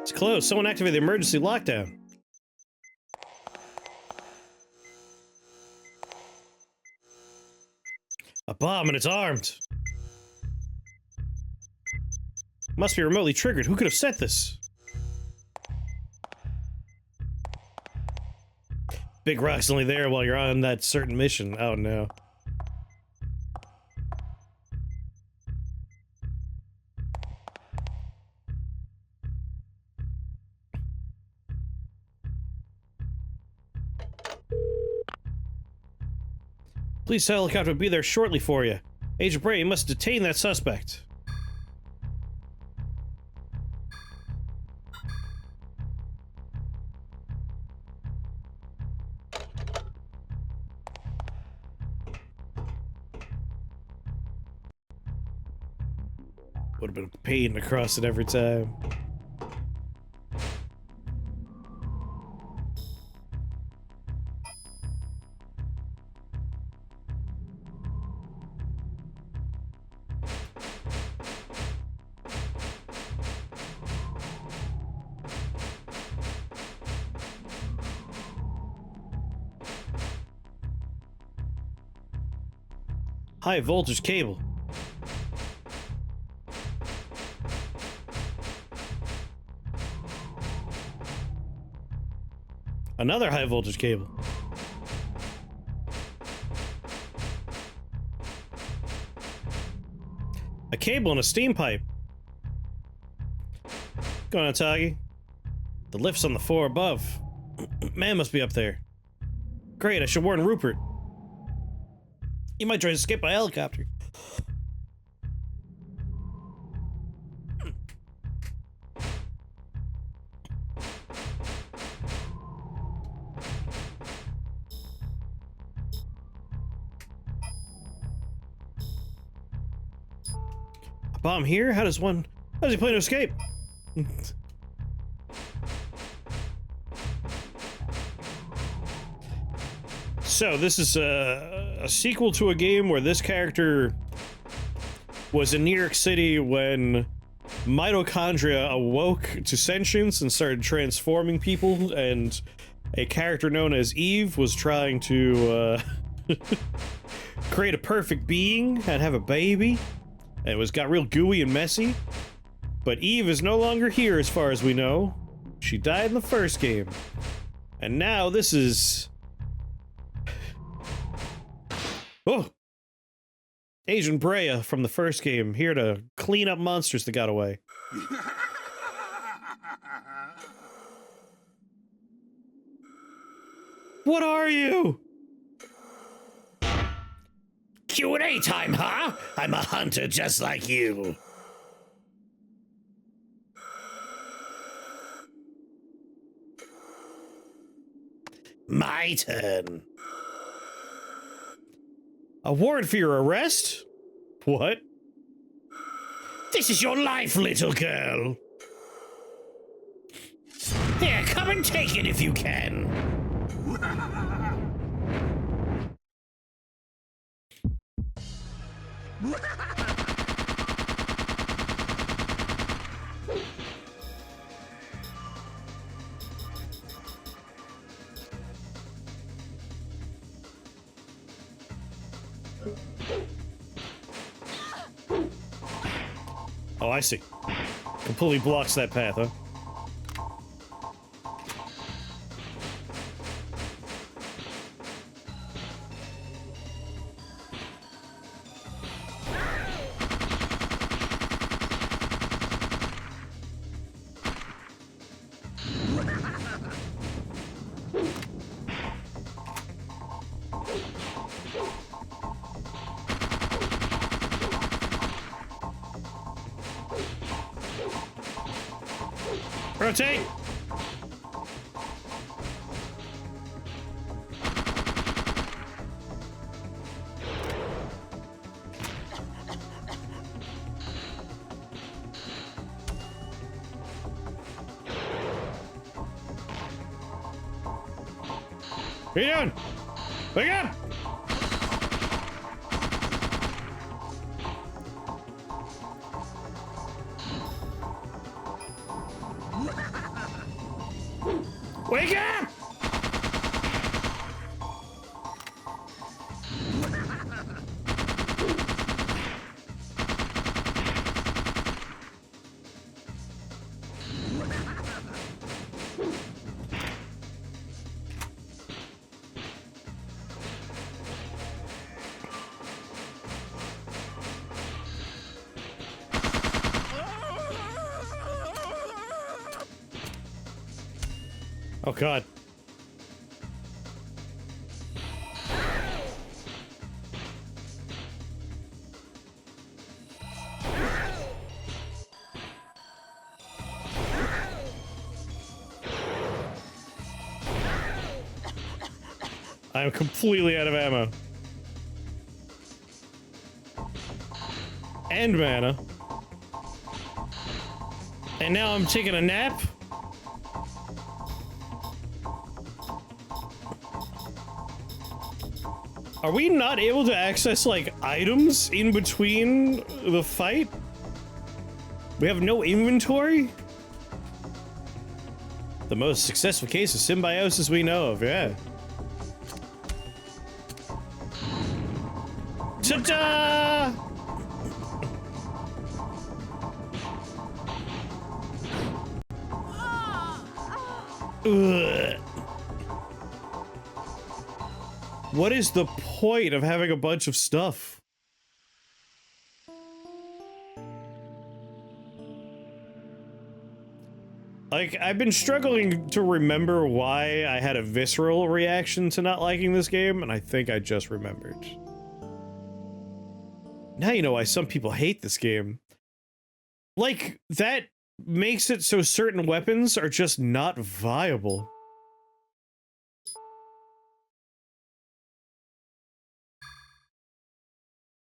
It's closed. Someone activated the emergency lockdown. A bomb and it's armed. Must be remotely triggered. Who could have set this? Big Rock's only there while you're on that certain mission. Oh no. Police helicopter will be there shortly for you. Agent Bray, you must detain that suspect. Would have been a pain to cross it every time. High voltage cable. Another high voltage cable. A cable and a steam pipe. Go on, Tagi. The lift's on the floor above. Man must be up there. Great, I should warn Rupert. He might try to escape by helicopter. A bomb here? How does he plan to escape? So, this is a sequel to a game where this character was in New York City when mitochondria awoke to sentience and started transforming people, and a character known as Eve was trying to create a perfect being and have a baby, and it got real gooey and messy. But Eve is no longer here as far as we know. She died in the first game. And now this is... Oh! Agent Brea from the first game, here to clean up monsters that got away. What are you? Q&A time, huh? I'm a hunter just like you. My turn. A warrant for your arrest? What? This is your life, little girl. Here, come and take it if you can. Oh, I see. Completely blocks that path, huh? Rotate! What are you doing? Wake up! Wake up! Oh God. I'm completely out of ammo. And mana. And now I'm taking a nap? Are we not able to access, like, items in between the fight? We have no inventory? The most successful case of symbiosis we know of, yeah. Ta-da! Ugh. What is the point of having a bunch of stuff? Like, I've been struggling to remember why I had a visceral reaction to not liking this game, and I think I just remembered. Now you know why some people hate this game. Like, that makes it so certain weapons are just not viable.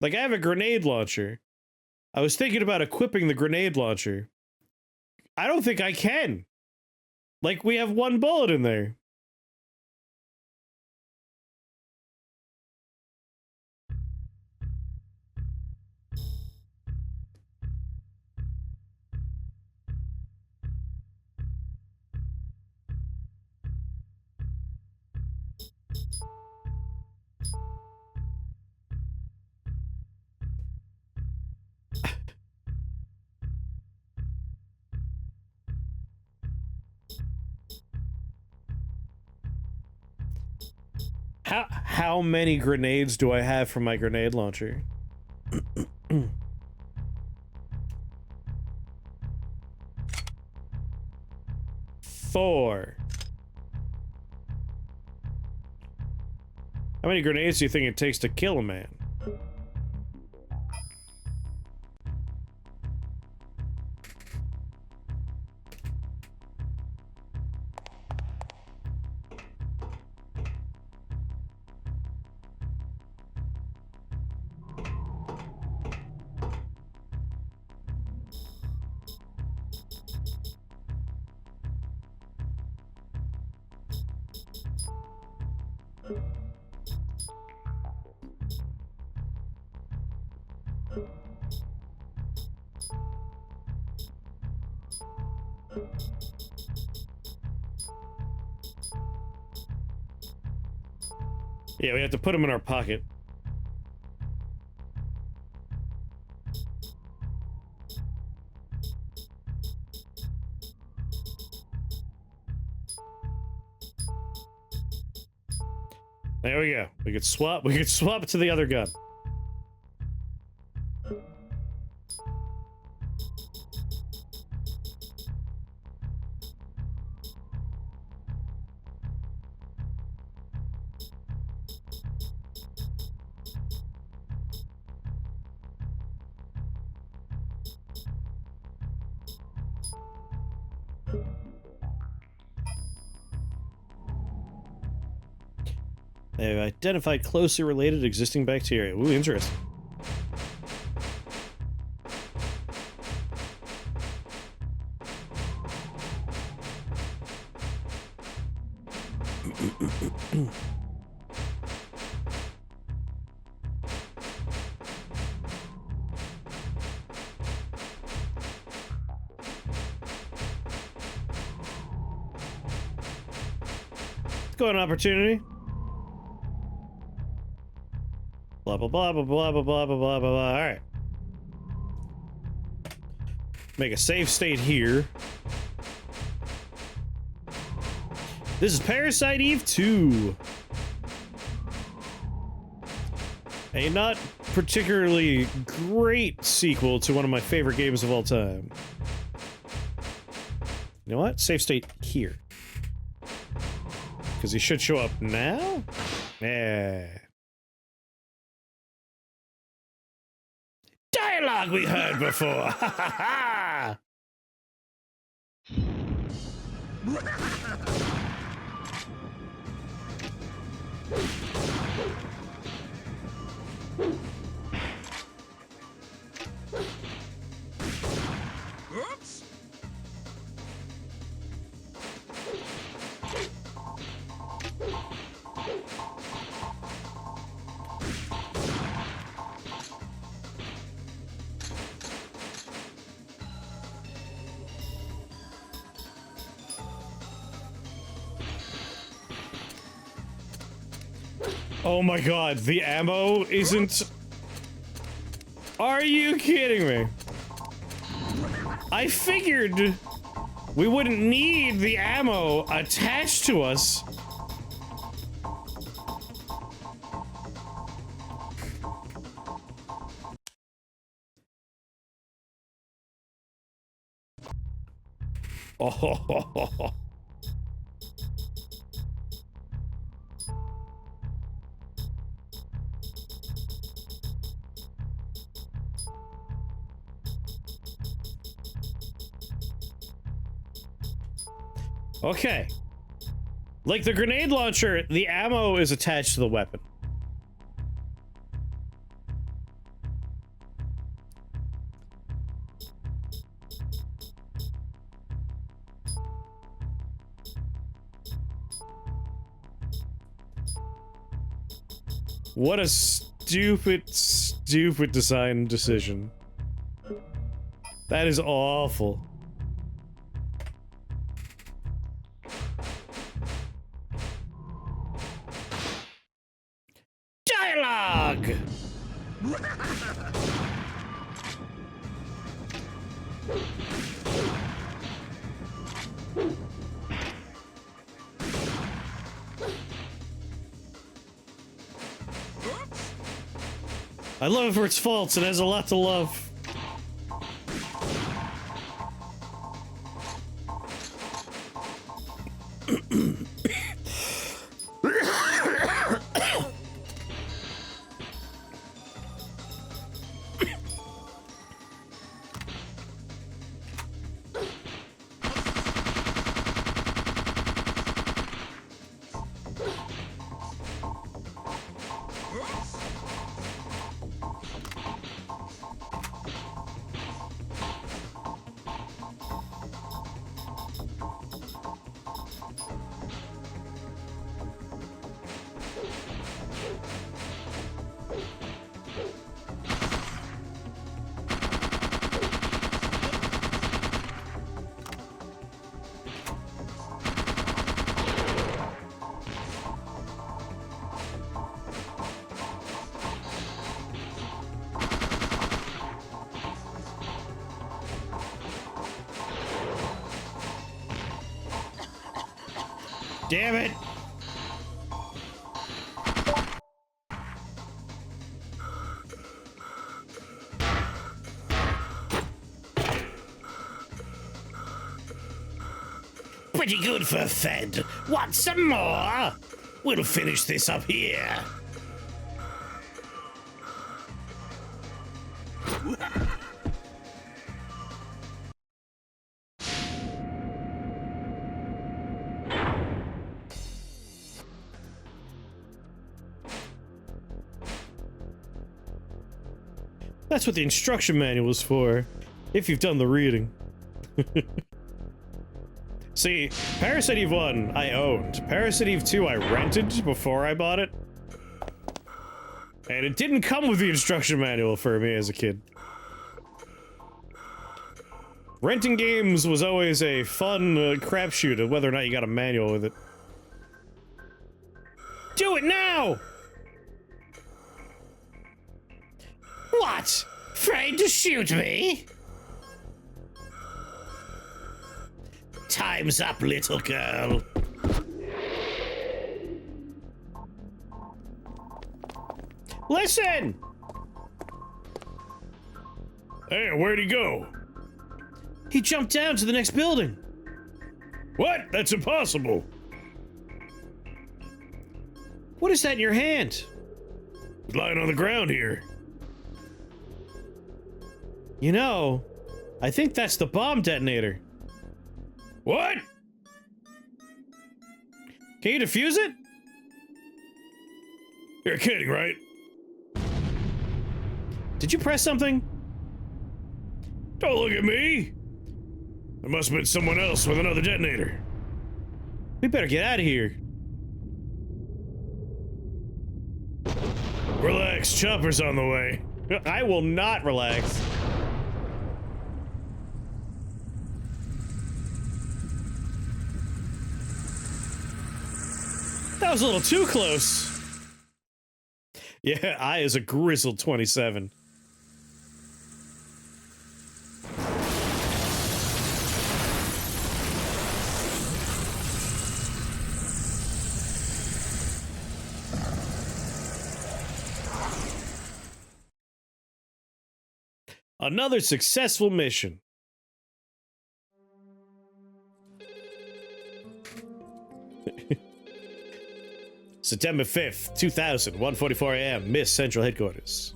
Like, I have a grenade launcher. I was thinking about equipping the grenade launcher. I don't think I can. Like, we have one bullet in there. How many grenades do I have from my grenade launcher? 4. How many grenades do you think it takes to kill a man? Yeah, we have to put them in our pocket. There we go. We could swap to the other gun. They've identified closely related existing bacteria. Ooh, interesting. Got an opportunity. Blah, blah, blah, blah, blah, blah, blah, blah, blah, blah. All right. Make a save state here. This is Parasite Eve 2. A not particularly great sequel to one of my favorite games of all time. You know what? Save state here. Because he should show up now? Yeah. Dialogue we heard before. Ha ha ha! Oops. Oh my god, the ammo isn't... Are you kidding me? I figured we wouldn't need the ammo attached to us. Oh. Okay. Like the grenade launcher, the ammo is attached to the weapon. What a stupid, stupid design decision. That is awful. Dialogue! I love it for its faults. It has a lot to love. Damn it! Pretty good for Fed. Want some more? We'll finish this up here. That's what the instruction manual is for, if you've done the reading. See, Parasite Eve 1 I owned. Parasite Eve 2 I rented before I bought it. And it didn't come with the instruction manual for me as a kid. Renting games was always a fun crapshoot of whether or not you got a manual with it. shoot me? Time's up, little girl. Listen! Hey, where'd he go? He jumped down to the next building. What? That's impossible. What is that in your hand? He's lying on the ground here. You know, I think that's the bomb detonator. What? Can you defuse it? You're kidding, right? Did you press something? Don't look at me. There must have been someone else with another detonator. We better get out of here. Relax, chopper's on the way. I will not relax. That was a little too close. Yeah, I is a grizzled 27. Another successful mission. September 5th, 2000, 1:44 a.m., Miss Central Headquarters.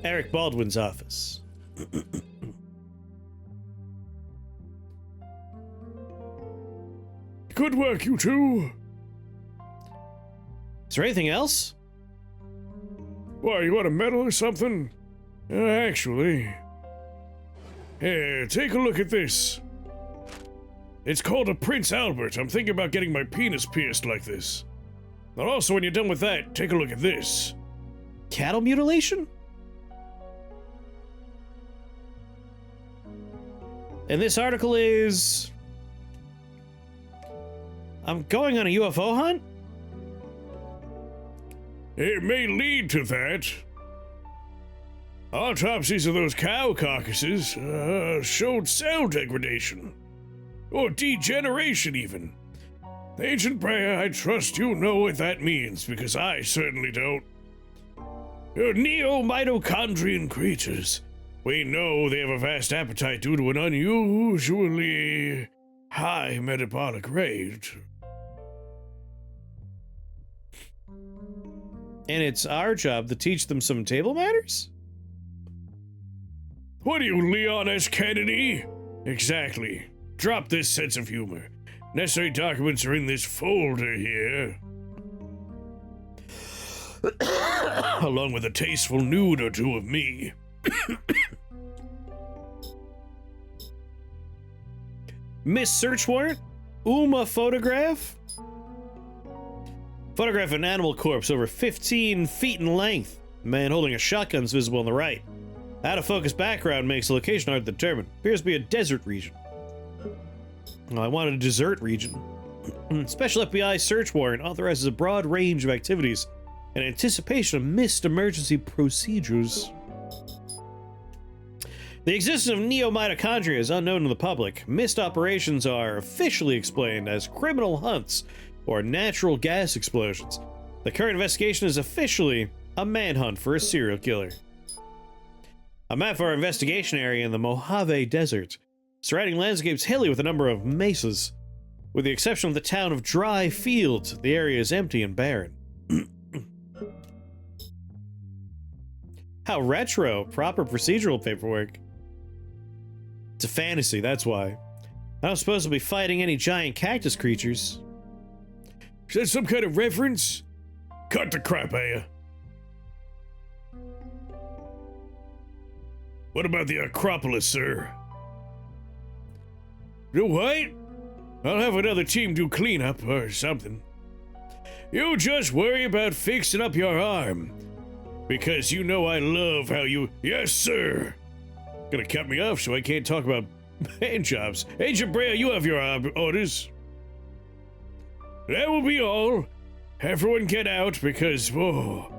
Eric Baldwin's office. Good work, you two. Is there anything else? Why, you want a medal or something? Actually. Here, take a look at this. It's called a Prince Albert. I'm thinking about getting my penis pierced like this. And also, when you're done with that, take a look at this. Cattle mutilation? And this article is... I'm going on a UFO hunt? It may lead to that. Autopsies of those cow carcasses showed cell degradation. Or degeneration, even. Agent Brea, I trust you know what that means, because I certainly don't. They're neo-mitochondrian creatures. We know they have a vast appetite due to an unusually high metabolic rate. And it's our job to teach them some table manners? What are you, Leon S. Kennedy? Exactly. Drop this sense of humor. Necessary documents are in this folder here. Along with a tasteful nude or two of me. Miss Search Warrant? Uma photograph? Photograph of an animal corpse over 15 feet in length. Man holding a shotgun is visible on the right. Out of focus background makes the location hard to determine. Appears to be a desert region. Well, I wanted a desert region. Special FBI search warrant authorizes a broad range of activities in anticipation of missed emergency procedures. The existence of neo-mitochondria is unknown to the public. Missed operations are officially explained as criminal hunts or natural gas explosions. The current investigation is officially a manhunt for a serial killer. A map of our investigation area in the Mojave Desert. Surrounding landscapes hilly with a number of mesas. With the exception of the town of Dry Fields, the area is empty and barren. How retro. Proper procedural paperwork. It's a fantasy, that's why. I don't suppose we'll be fighting any giant cactus creatures. Is that some kind of reference? Cut the crap, Aya. What about the Acropolis, sir? You what? I'll have another team do cleanup or something. You just worry about fixing up your arm. Because you know I love how you... Yes, sir! Gonna cut me off so I can't talk about hand jobs. Agent Brea, you have your orders. That will be all. Everyone get out because, whoa,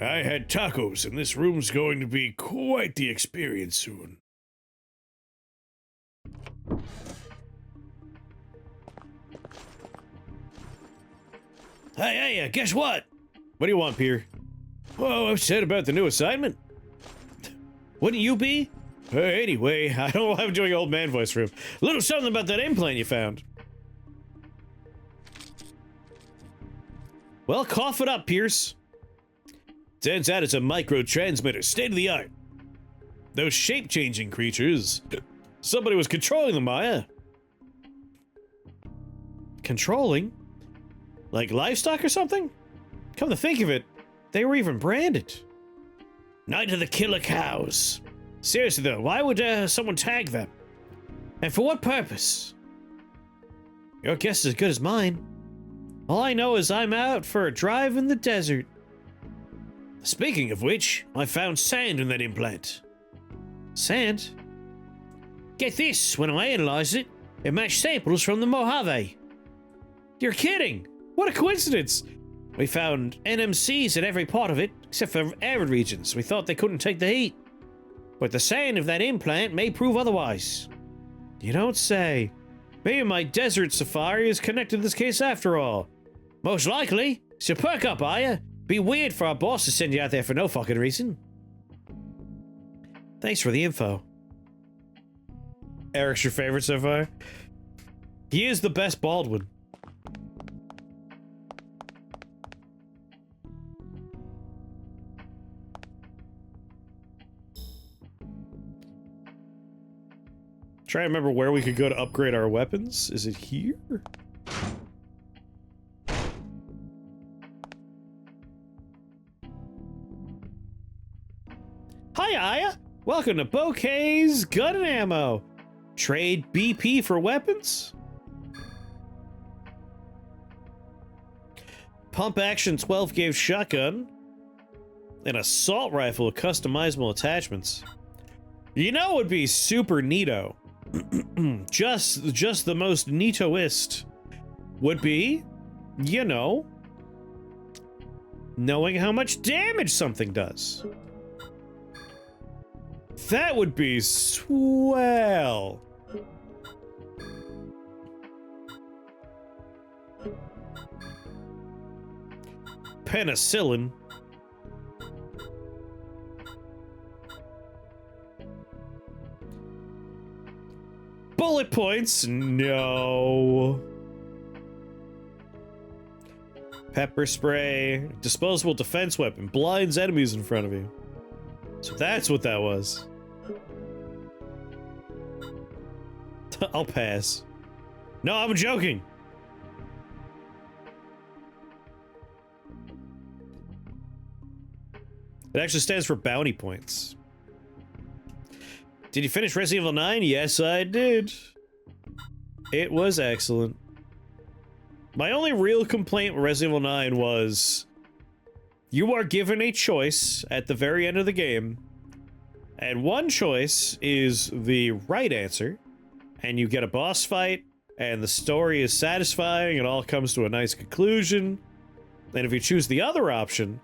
I had tacos, and this room's going to be quite the experience soon. Hey, guess what? What do you want, Peter? Oh, upset about the new assignment? Wouldn't you be? Anyway, I don't know why I'm doing old man voice for him. A little something about that implant you found. Well, cough it up, Pierce. Turns out it's a micro-transmitter, state of the art. Those shape-changing creatures. Somebody was controlling them, Maya. Controlling? Like livestock or something? Come to think of it, they were even branded. Night of the Killer Cows. Seriously though, why would someone tag them? And for what purpose? Your guess is as good as mine. All I know is I'm out for a drive in the desert. Speaking of which, I found sand in that implant. Sand? Get this, when I analyzed it, it matched samples from the Mojave. You're kidding! What a coincidence! We found NMCs in every part of it, except for arid regions. We thought they couldn't take the heat. But the sand of that implant may prove otherwise. You don't say. Maybe my desert safari is connected to this case after all. Most likely. So perk up, Aya. Be weird for our boss to send you out there for no fucking reason. Thanks for the info. Eric's your favorite so far? He is the best Baldwin. Try to remember where we could go to upgrade our weapons. Is it here? Hi, Aya. Welcome to Bouquet's Gun and Ammo. Trade BP for weapons? Pump action 12 gauge shotgun. An assault rifle with customizable attachments. You know what would be super neato? just the most neatoist would be, you know, knowing how much damage something does. That would be swell. Penicillin. Bullet points? No. Pepper spray. Disposable defense weapon. Blinds enemies in front of you. So that's what that was. I'll pass. No, I'm joking. It actually stands for bounty points. Did you finish Resident Evil 9? Yes, I did. It was excellent. My only real complaint with Resident Evil 9 was you are given a choice at the very end of the game, and one choice is the right answer, and you get a boss fight, and the story is satisfying, it all comes to a nice conclusion. And if you choose the other option,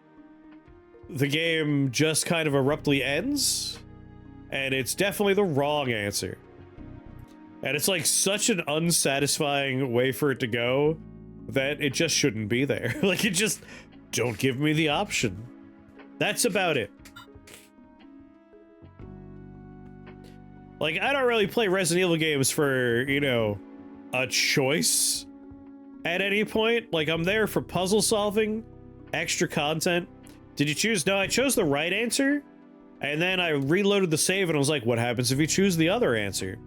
the game just kind of abruptly ends. And it's definitely the wrong answer. And it's like such an unsatisfying way for it to go that it just shouldn't be there. Like, it just, don't give me the option. That's about it. Like, I don't really play Resident Evil games for, you know, a choice at any point. Like, I'm there for puzzle solving, extra content. Did you choose? No, I chose the right answer. And then I reloaded the save and I was like, what happens if you choose the other answer?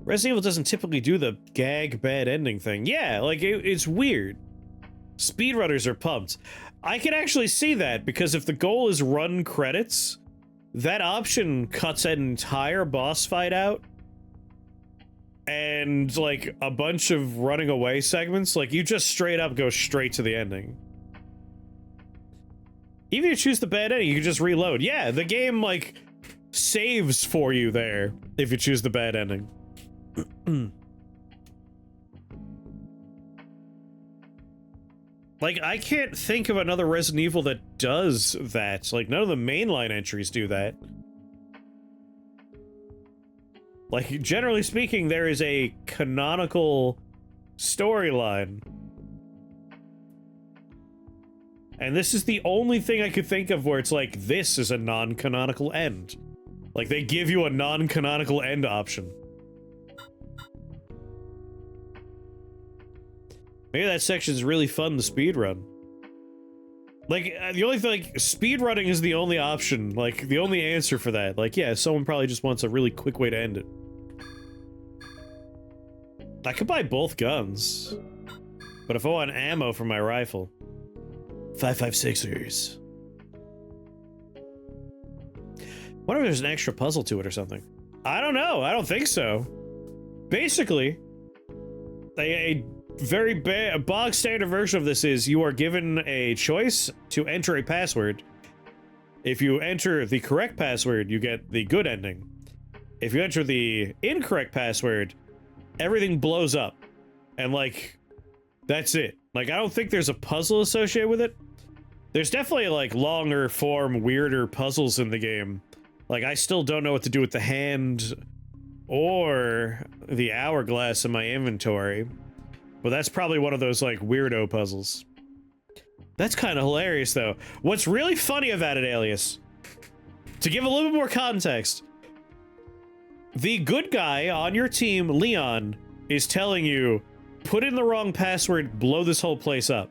Resident Evil doesn't typically do the gag bad ending thing. Yeah, like, it's weird. Speedrunners are pumped. I can actually see that, because if the goal is run credits, that option cuts an entire boss fight out. And, like, a bunch of running away segments. Like, you just straight up go straight to the ending. Even if you choose the bad ending, you can just reload. Yeah, the game, like, saves for you there if you choose the bad ending. Like, I can't think of another Resident Evil that does that. Like, none of the mainline entries do that. Like, generally speaking, there is a canonical storyline. And this is the only thing I could think of where it's like, this is a non-canonical end. Like, they give you a non-canonical end option. Maybe that section's really fun to speedrun. Like, the only thing, like, speedrunning is the only option, like, the only answer for that. Like, yeah, someone probably just wants a really quick way to end it. I could buy both guns. But if I want ammo for my rifle... 5.56ers. Wonder if there's an extra puzzle to it or something. I don't know, I don't think so. Basically, a very bog standard version of this is you are given a choice to enter a password. If you enter the correct password, you get the good ending. If you enter the incorrect password, everything blows up. And, like, that's it. Like, I don't think there's a puzzle associated with it. There's definitely, like, longer form, weirder puzzles in the game. Like, I still don't know what to do with the hand or the hourglass in my inventory. But that's probably one of those, like, weirdo puzzles. That's kind of hilarious, though. What's really funny about it, Alias, to give a little bit more context, the good guy on your team, Leon, is telling you, put in the wrong password, blow this whole place up.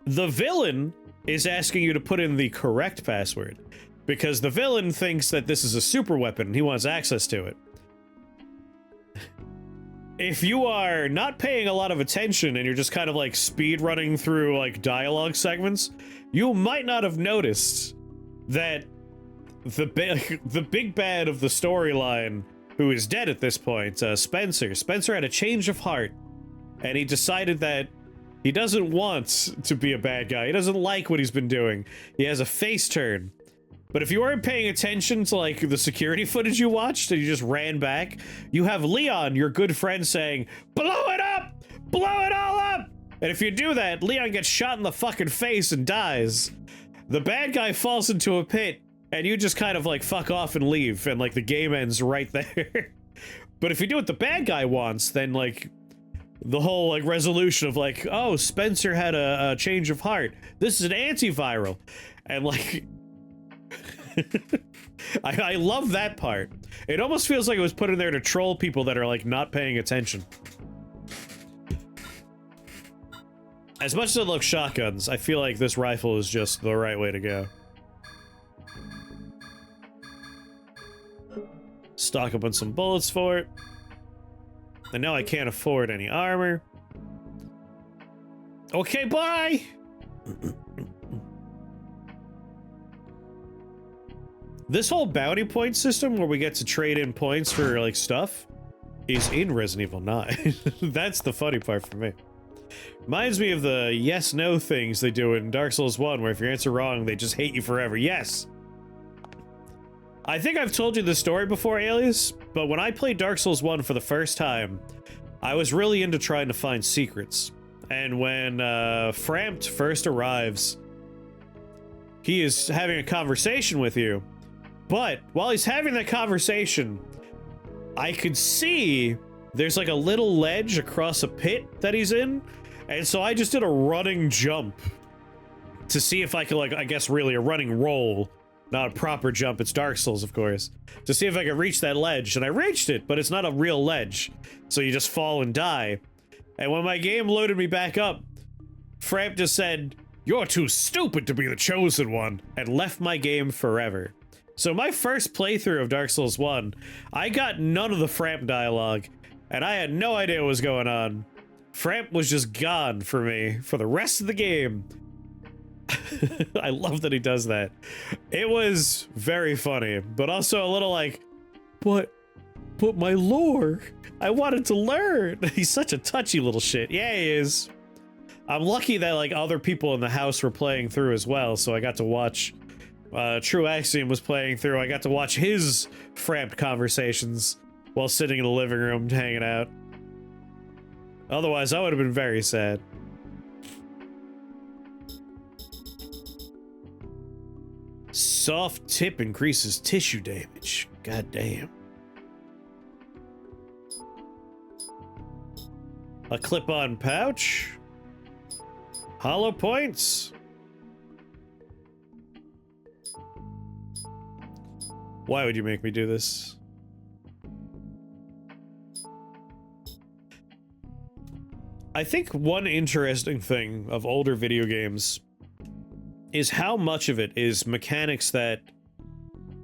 The villain is asking you to put in the correct password, because the villain thinks that this is a super weapon and he wants access to it. If you are not paying a lot of attention and you're just kind of like speed running through like dialogue segments, you might not have noticed that the big bad of the storyline, who is dead at this point, Spencer had a change of heart, and he decided that he doesn't want to be a bad guy. He doesn't like what he's been doing. He has a face turn. But if you weren't paying attention to, like, the security footage you watched and you just ran back, you have Leon, your good friend, saying, blow it up! Blow it all up! And if you do that, Leon gets shot in the fucking face and dies. The bad guy falls into a pit, and you just kind of, like, fuck off and leave, and, like, the game ends right there. But if you do what the bad guy wants, then, like, the whole, like, resolution of, like, oh, Spencer had a change of heart. This is an antiviral. And, like... I love that part. It almost feels like it was put in there to troll people that are, like, not paying attention. As much as I love shotguns, I feel like this rifle is just the right way to go. Stock up on some bullets for it. And now I can't afford any armor. Okay, bye! This whole bounty point system where we get to trade in points for, like, stuff is in Resident Evil 9. That's the funny part for me. Reminds me of the yes-no things they do in Dark Souls 1, where if you answer wrong, they just hate you forever. Yes! I think I've told you this story before, Alias, but when I played Dark Souls 1 for the first time, I was really into trying to find secrets. And when Frampt first arrives, he is having a conversation with you. But while he's having that conversation, I could see there's like a little ledge across a pit that he's in. And so I just did a running jump to see if I could, like, I guess really a running roll, not a proper jump. It's Dark Souls, of course, to see if I could reach that ledge. And I reached it, but it's not a real ledge. So you just fall and die. And when my game loaded me back up, Framp just said, "You're too stupid to be the chosen one," and left my game forever. So my first playthrough of Dark Souls 1, I got none of the Framp dialogue, and I had no idea what was going on. Framp was just gone for me for the rest of the game. I love that he does that. It was very funny, but also a little like, but my lore, I wanted to learn. He's such a touchy little shit. Yeah, he is. I'm lucky that, like, other people in the house were playing through as well, so I got to watch True Axiom was playing through, I got to watch his frapped conversations while sitting in the living room hanging out. Otherwise, I would have been very sad. Soft tip increases tissue damage. God damn. A clip-on pouch. Hollow points. Why would you make me do this? I think one interesting thing of older video games is how much of it is mechanics that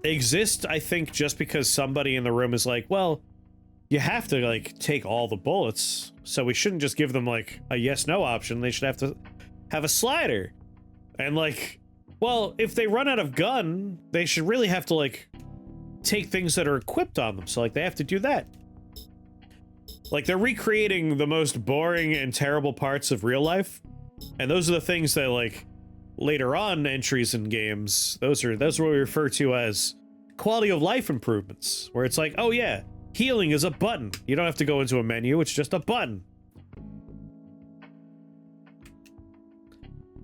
exist, I think, just because somebody in the room is like, well, you have to, like, take all the bullets, so we shouldn't just give them, like, a yes-no option. They should have to have a slider. And, like, well, if they run out of gun, they should really have to, like, take things that are equipped on them. So, like, they have to do that. Like, they're recreating the most boring and terrible parts of real life. And those are the things that, like, later on entries in games, those are what we refer to as quality of life improvements. Where it's like, oh yeah, healing is a button. You don't have to go into a menu, it's just a button.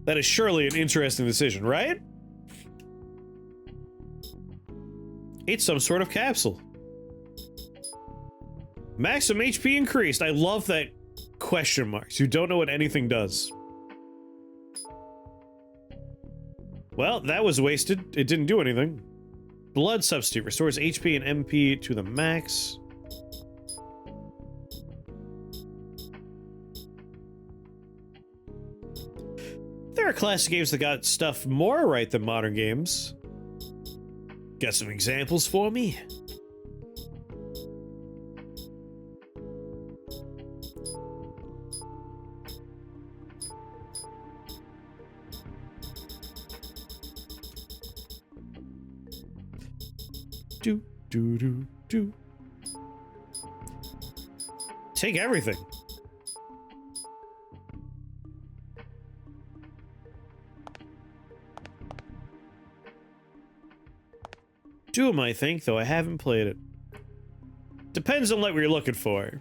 That is surely an interesting decision, right? It's some sort of capsule. Maximum HP increased. I love that question marks. You don't know what anything does. Well, that was wasted. It didn't do anything. Blood substitute restores HP and MP to the max. There are classic games that got stuff more right than modern games. Got some examples for me? Do. Take everything. Doom, I think, though I haven't played it. Depends on what you're looking for.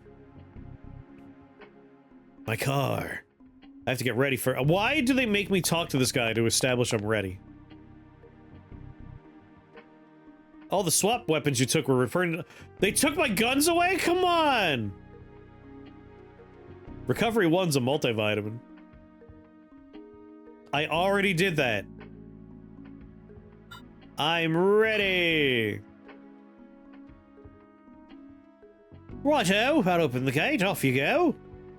My car. I have to get ready for... Why do they make me talk to this guy to establish I'm ready? All the swap weapons you took were referring to... They took my guns away? Come on! Recovery 1's a multivitamin. I already did that. I'm ready! Righto, I'll open the gate, off you go.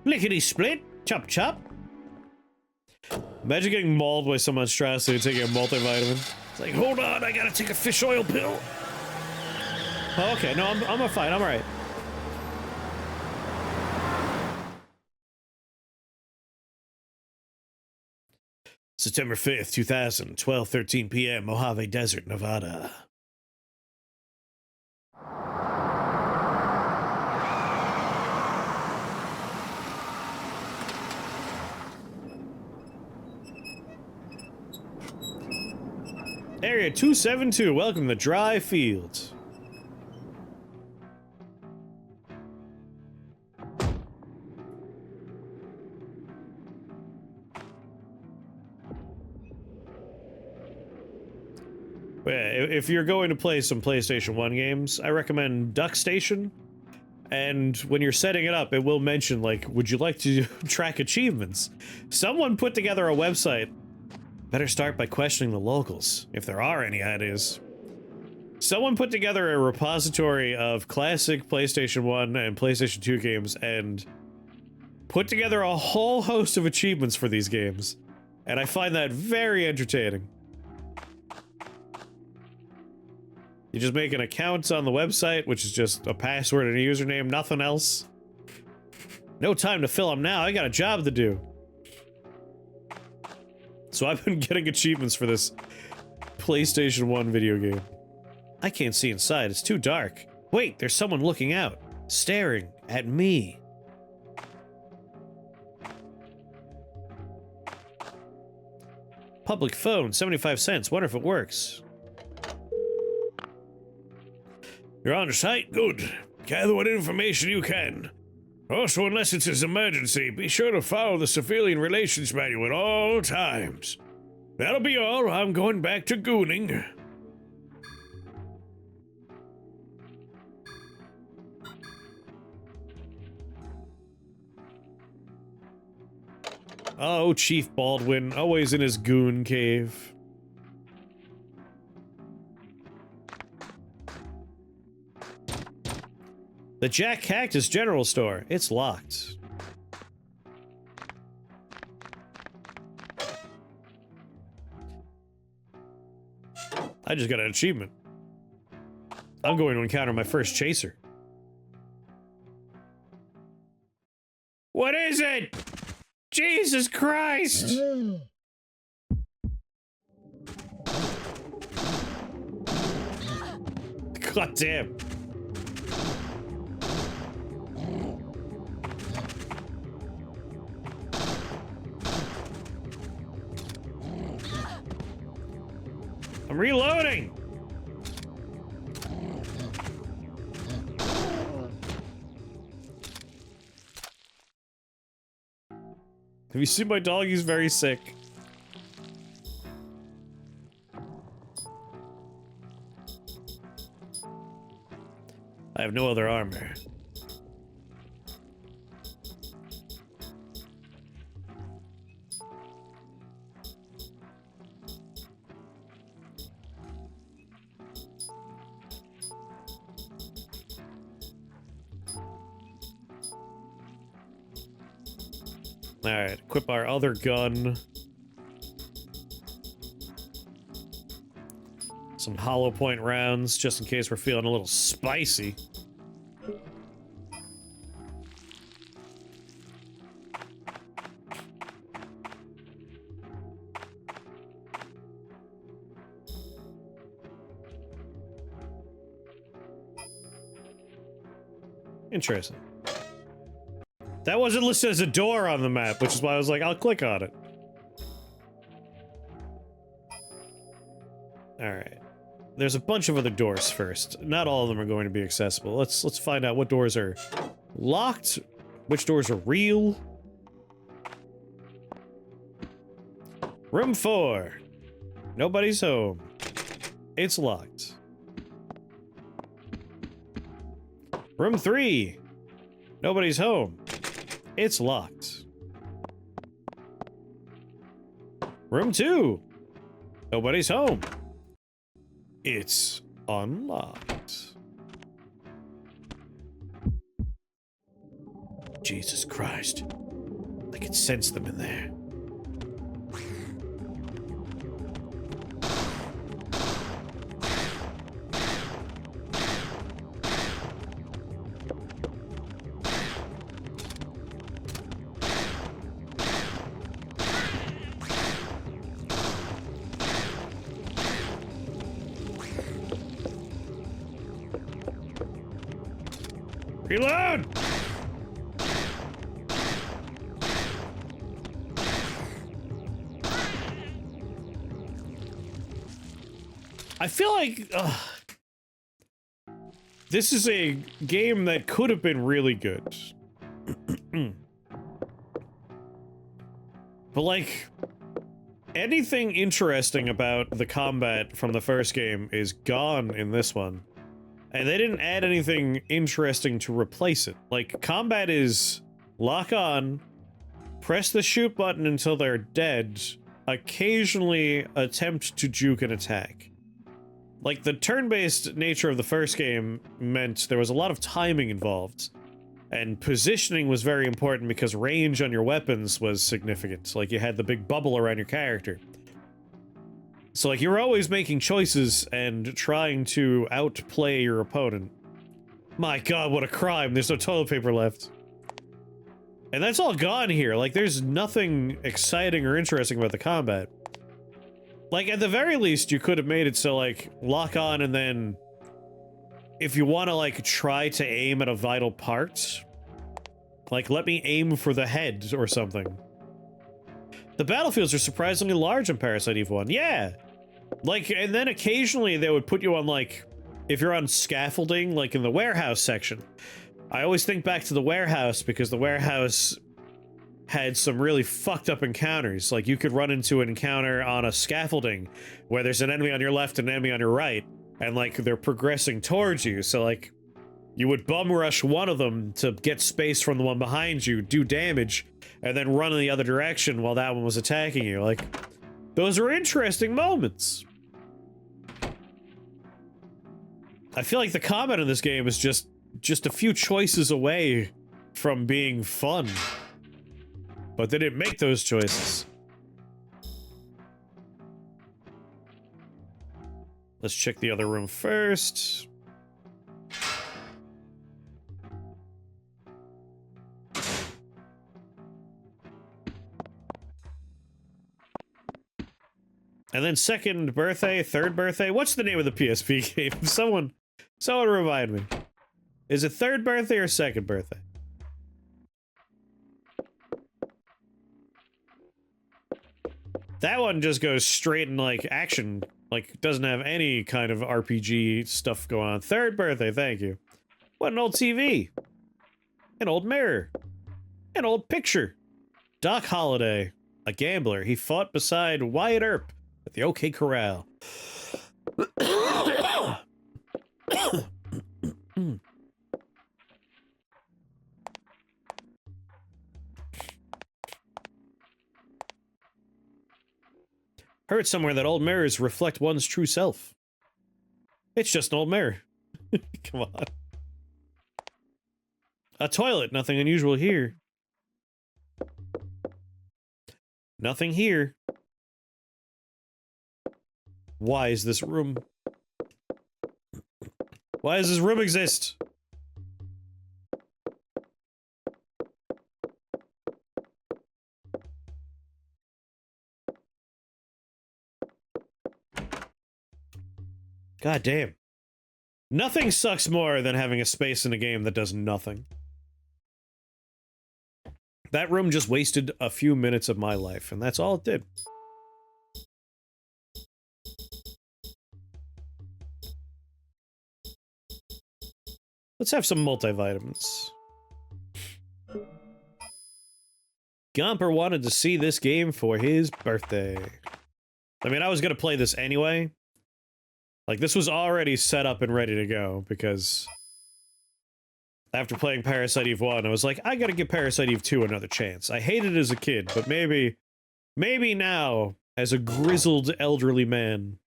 Lickety-split, chop-chop. Imagine getting mauled by some monstrosity taking a multivitamin. It's like, hold on, I gotta take a fish oil pill. Oh, okay, no, I'm fine, I'm alright. September 5th, 2000, 12:13 p.m., Mojave Desert, Nevada. Area 272, welcome to Dry Fields. If you're going to play some PlayStation 1 games, I recommend Duck Station. And when you're setting it up, it will mention, like, would you like to track achievements? Someone put together a website. Better start by questioning the locals, if there are any ideas. Someone put together a repository of classic PlayStation 1 and PlayStation 2 games and put together a whole host of achievements for these games. And I find that very entertaining. You just make an account on the website, which is just a password and a username, nothing else. No time to fill them now, I got a job to do. So I've been getting achievements for this PlayStation 1 video game. I can't see inside, it's too dark. Wait, there's someone looking out, staring at me. Public phone, 75 cents, wonder if it works. You're on site? Good. Gather what information you can. Also, unless it's an emergency, be sure to follow the Civilian Relations Manual at all times. That'll be all. I'm going back to gooning. Oh, Chief Baldwin, always in his goon cave. The Jack Cactus General Store. It's locked. I just got an achievement. I'm going to encounter my first chaser. What is it? Jesus Christ! God damn. I'm reloading! Have you seen my dog? He's very sick. I have no other armor. Alright, equip our other gun. Some hollow point rounds, just in case we're feeling a little spicy. Interesting. That wasn't listed as a door on the map, which is why I was like, I'll click on it. Alright. There's a bunch of other doors first. Not all of them are going to be accessible. Let's find out what doors are locked, which doors are real. Room 4. Nobody's home. It's locked. Room 3. Nobody's home. It's locked. Room 2. Nobody's home. It's unlocked. Jesus Christ. I can sense them in there. Reload! I feel like this is a game that could have been really good. But like, anything interesting about the combat from the first game is gone in this one. And they didn't add anything interesting to replace it. Like, combat is lock on, press the shoot button until they're dead, occasionally attempt to juke an attack. Like, the turn-based nature of the first game meant there was a lot of timing involved. And positioning was very important because range on your weapons was significant. Like, you had the big bubble around your character. So, like, you were always making choices and trying to outplay your opponent. My god, what a crime. There's no toilet paper left. And that's all gone here. Like, there's nothing exciting or interesting about the combat. Like, at the very least, you could have made it so, like, lock on and then... if you want to, like, try to aim at a vital part... like, let me aim for the head or something. The battlefields are surprisingly large in Parasite Eve 1. Yeah! Like, and then occasionally they would put you on, like, if you're on scaffolding, like in the warehouse section, I always think back to the warehouse because the warehouse had some really fucked up encounters. Like, you could run into an encounter on a scaffolding where there's an enemy on your left and an enemy on your right, and, like, they're progressing towards you. So, like, you would bum rush one of them to get space from the one behind you, do damage, and then run in the other direction while that one was attacking you. Like, those are interesting moments. I feel like the combat in this game is just a few choices away from being fun. But they didn't make those choices. Let's check the other room first. And then second birthday, third birthday. What's the name of the PSP game? Someone remind me. Is it third birthday or second birthday? That one just goes straight in, like, action. Like, doesn't have any kind of RPG stuff going on. Third birthday, thank you. What, an old TV. An old mirror. An old picture. Doc Holliday, a gambler. He fought beside Wyatt Earp at the OK Corral. Heard somewhere that old mirrors reflect one's true self. It's just an old mirror. Come on. A toilet, nothing unusual here. Nothing here. Why is this room? Why does this room exist? God damn. Nothing sucks more than having a space in a game that does nothing. That room just wasted a few minutes of my life, and that's all it did. Let's have some multivitamins. Gomper wanted to see this game for his birthday. I mean, I was gonna play this anyway. Like, this was already set up and ready to go, because after playing Parasite Eve 1, I was like, I gotta give Parasite Eve 2 another chance. I hated it as a kid, but maybe now, as a grizzled elderly man,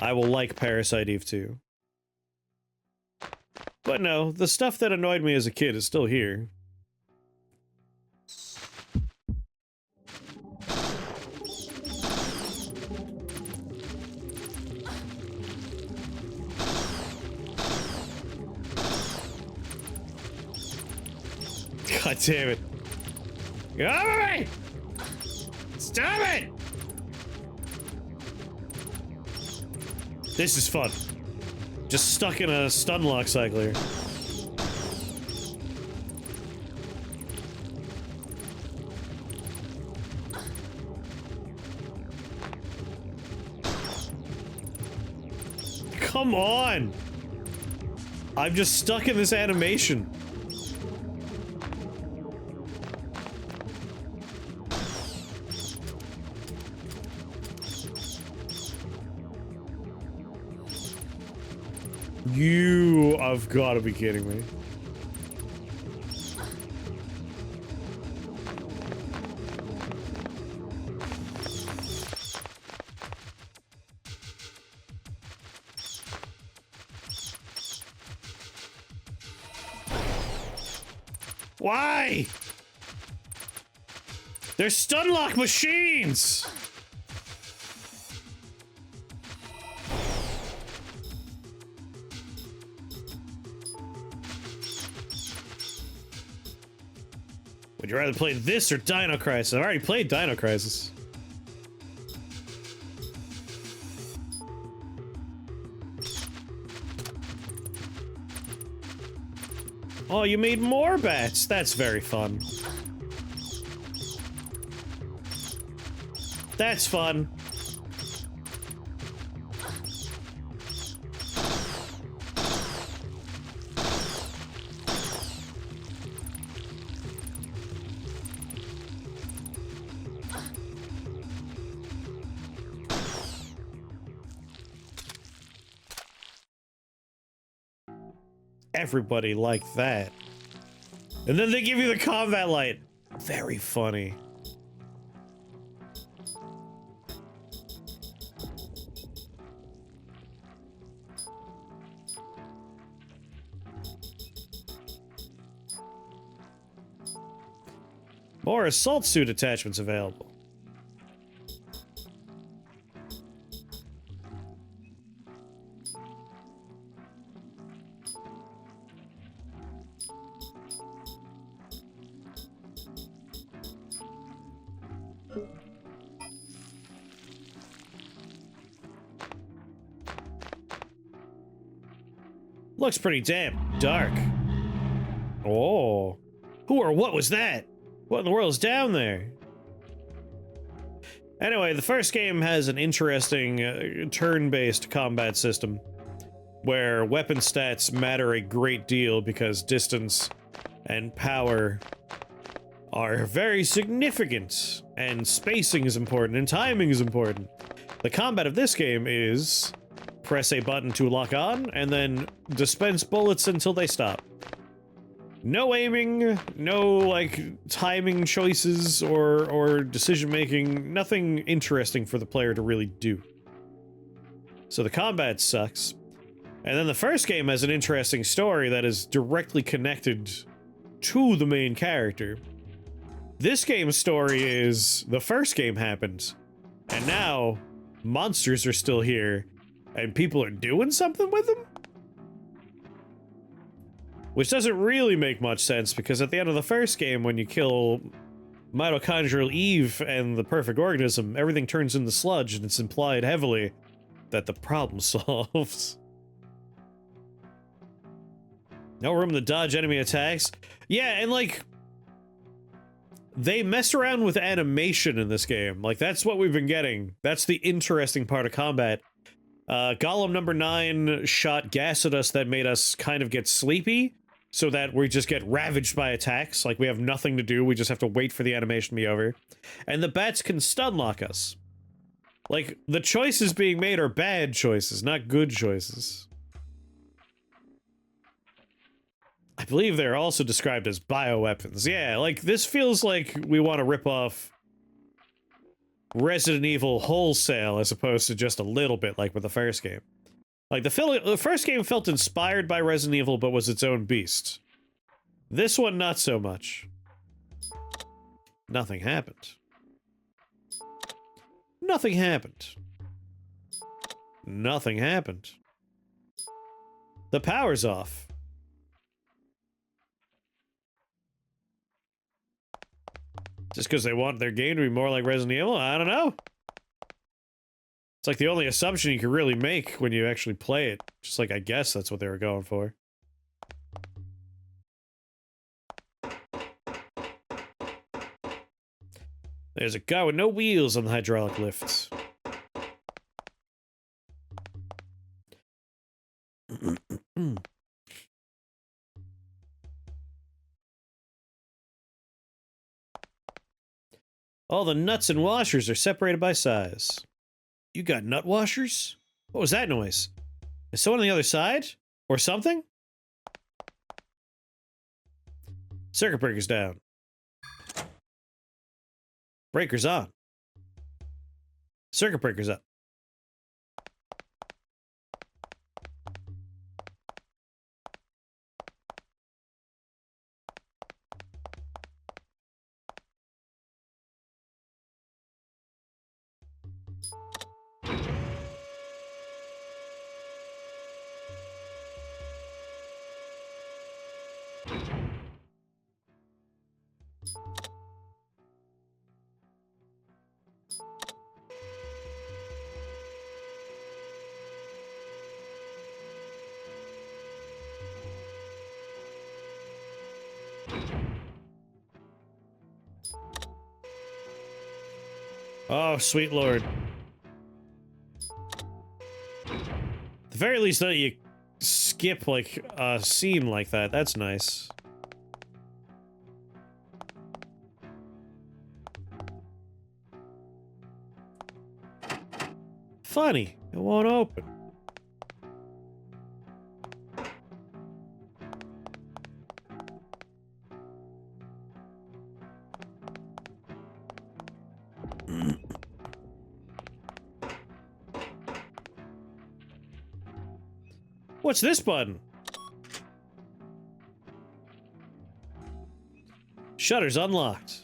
I will like Parasite Eve 2. But no, the stuff that annoyed me as a kid is still here. God damn it. Get over me! Stop it! This is fun. Just stuck in a stun lock cycle here. Come on! I'm just stuck in this animation. You have got to be kidding me. Why? They're stun lock machines! Would you rather play this or Dino Crisis? I've already played Dino Crisis. Oh, you made more bats. That's very fun. That's fun. everybody liked that. And then they give you the combat light. Very funny. More assault suit attachments available. Looks pretty damn dark. Oh. Who or what was that? What in the world's down there? Anyway, the first game has an interesting turn-based combat system where weapon stats matter a great deal because distance and power are very significant, and spacing is important, and timing is important. The combat of this game is press a button to lock on, and then dispense bullets until they stop. No aiming, no, like, timing choices or decision-making, nothing interesting for the player to really do. So the combat sucks. And then the first game has an interesting story that is directly connected to the main character. This game's story is, the first game happened, and now monsters are still here, and people are doing something with them? Which doesn't really make much sense, because at the end of the first game, when you kill Mitochondrial Eve and the perfect organism, everything turns into sludge, and it's implied heavily that the problem solves. No room to dodge enemy attacks. Yeah, and like, they mess around with animation in this game. Like, that's what we've been getting. That's the interesting part of combat. Golem number 9 shot gas at us that made us kind of get sleepy, so that we just get ravaged by attacks. Like, we have nothing to do, we just have to wait for the animation to be over. And the bats can stun lock us. Like, the choices being made are bad choices, not good choices. I believe they're also described as bioweapons. Yeah, like, this feels like we want to rip off Resident Evil wholesale as opposed to just a little bit like with the first game. Like, the first game felt inspired by Resident Evil but was its own beast. This one, not so much. Nothing happened. Nothing happened. Nothing happened. The power's off. Just because they want their game to be more like Resident Evil? I don't know. It's like the only assumption you can really make when you actually play it. Just like, I guess that's what they were going for. There's a guy with no wheels on the hydraulic lifts. All the nuts and washers are separated by size. You got nut washers? What was that noise? Is someone on the other side? Or something? Circuit breaker's down. Breaker's on. Circuit breaker's up. Oh, sweet lord. At the very least, that you skip, like, a scene like that. That's nice. Funny. It won't open. What's this button? Shutters unlocked.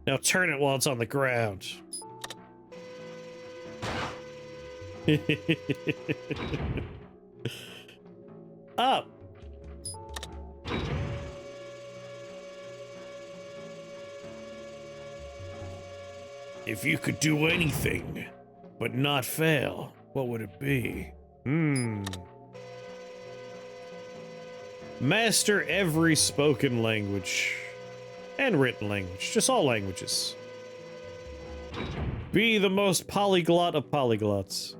Now turn it while it's on the ground. Up. If you could do anything, but not fail, what would it be? Master every spoken language. And written language. Just all languages. Be the most polyglot of polyglots.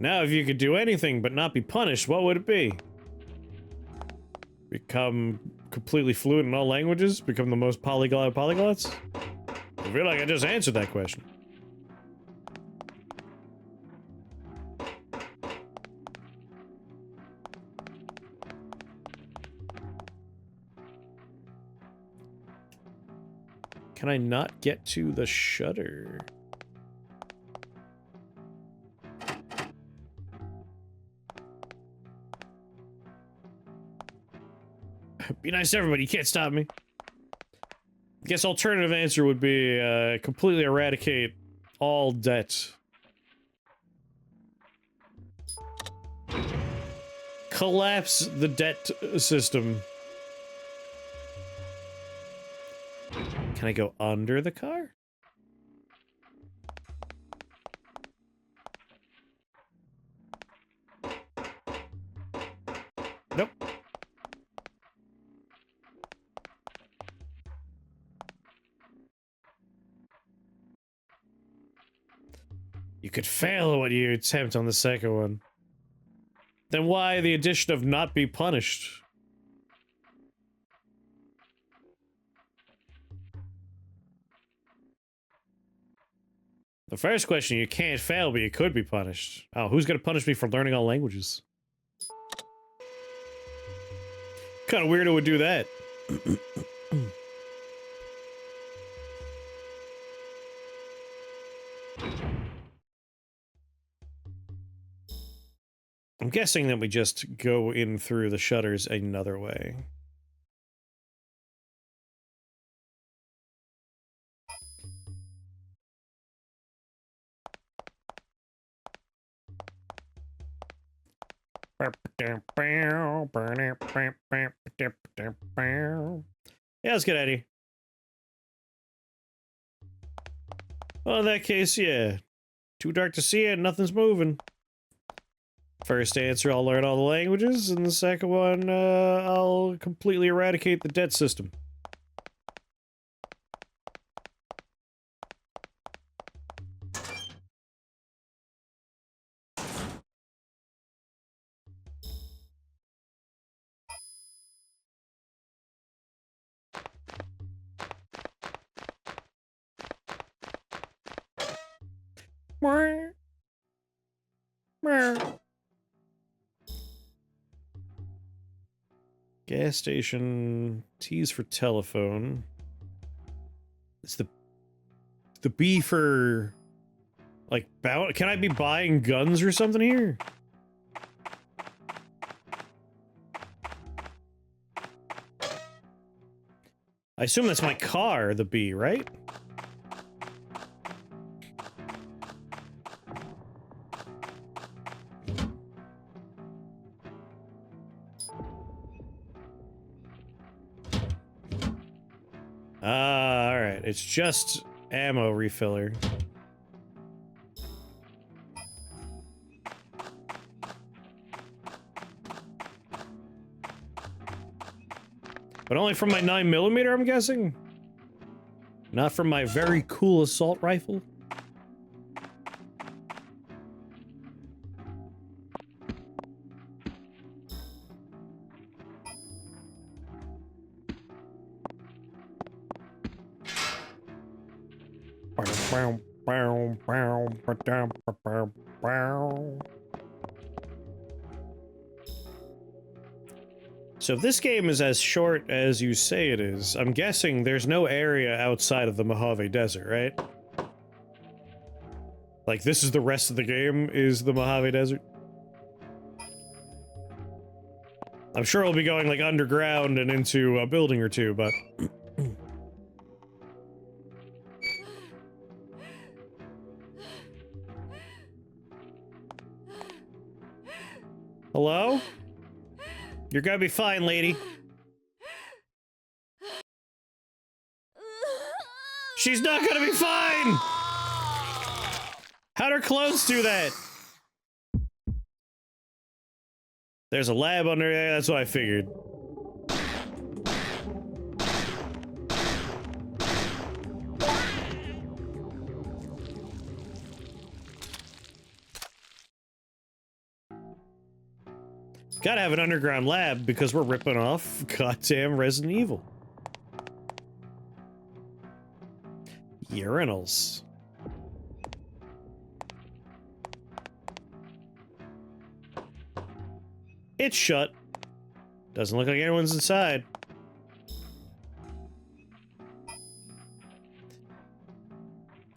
Now, if you could do anything but not be punished, what would it be? Become completely fluent in all languages? Become the most polyglot of polyglots? I feel like I just answered that question. Can I not get to the shutter? Be nice to everybody, you can't stop me. I guess alternative answer would be completely eradicate all debt. Collapse the debt system. Can I go under the car? Nope. You could fail what you attempt on the second one. Then why the addition of not be punished? The first question, you can't fail, but you could be punished. Oh, who's gonna punish me for learning all languages? Kind of weirdo would do that. I'm guessing that we just go in through the shutters another way. Yeah, let's get out of here. Well, in that case, yeah. Too dark to see it, nothing's moving. First answer, I'll learn all the languages, and the second one, I'll completely eradicate the debt system. Gas station, T's for telephone. It's the B for like can I be buying guns or something here? I assume that's my car, the B, right? Alright, it's just ammo refiller. But only from my 9mm, I'm guessing? Not from my very cool assault rifle. So if this game is as short as you say it is, I'm guessing there's no area outside of the Mojave Desert, right? Like, this is the rest of the game, is the Mojave Desert? I'm sure we'll be going, like, underground and into a building or two, but... Hello? You're gonna be fine, lady. She's not gonna be fine! How'd her clothes do that? There's a lab under there, that's what I figured. Gotta have an underground lab because we're ripping off goddamn Resident Evil. Urinals. It's shut. Doesn't look like anyone's inside.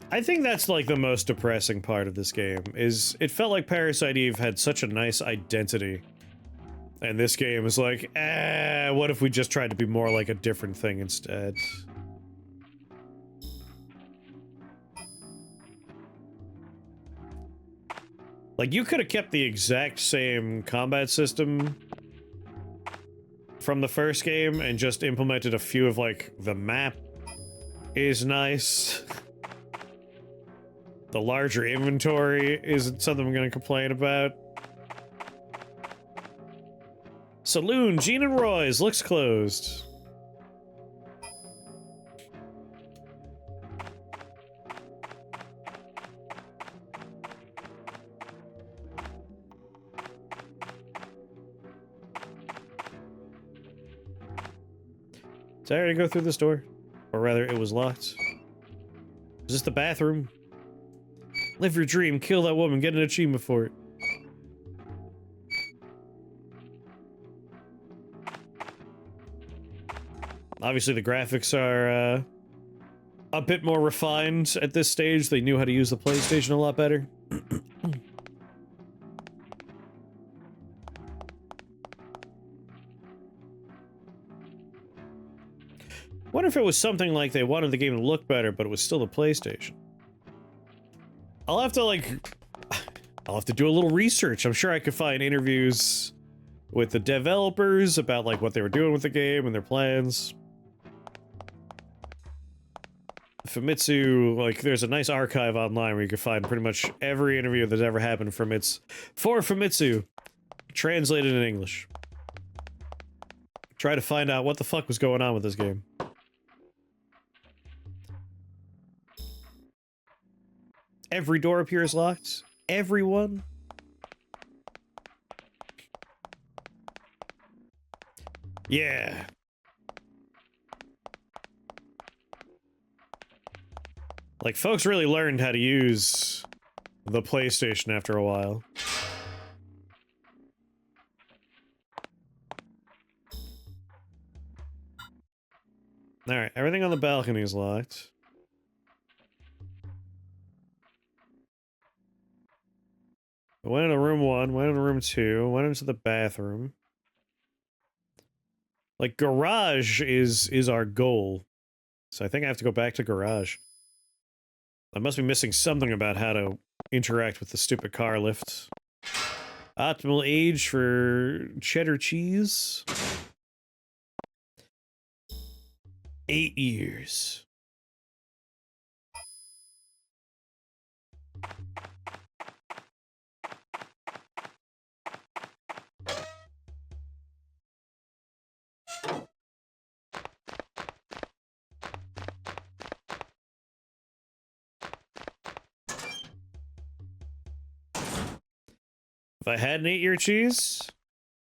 I think that's like the most depressing part of this game, is it felt like Parasite Eve had such a nice identity. And this game is like, what if we just tried to be more like a different thing instead? Like, you could have kept the exact same combat system from the first game and just implemented a few of, like, the map is nice. The larger inventory isn't something I'm gonna complain about. Saloon, Gene and Roy's, looks closed. Did I already go through this door? Or rather, it was locked. Is this the bathroom? Live your dream, kill that woman, get an achievement for it. Obviously, the graphics are a bit more refined at this stage. They knew how to use the PlayStation a lot better. Wonder if it was something like they wanted the game to look better, but it was still the PlayStation. I'll have to do a little research. I'm sure I could find interviews with the developers about like what they were doing with the game and their plans. Famitsu, like, there's a nice archive online where you can find pretty much every interview that's ever happened for Famitsu, translated in English. Try to find out what the fuck was going on with this game. Every door appears locked. Everyone. Yeah. Like, folks really learned how to use the PlayStation after a while. Alright, everything on the balcony is locked. I went into room 1, went into room 2, went into the bathroom. Like, garage is our goal. So I think I have to go back to garage. I must be missing something about how to interact with the stupid car lift. Optimal age for cheddar cheese? 8 years. If I had an 8-year cheese,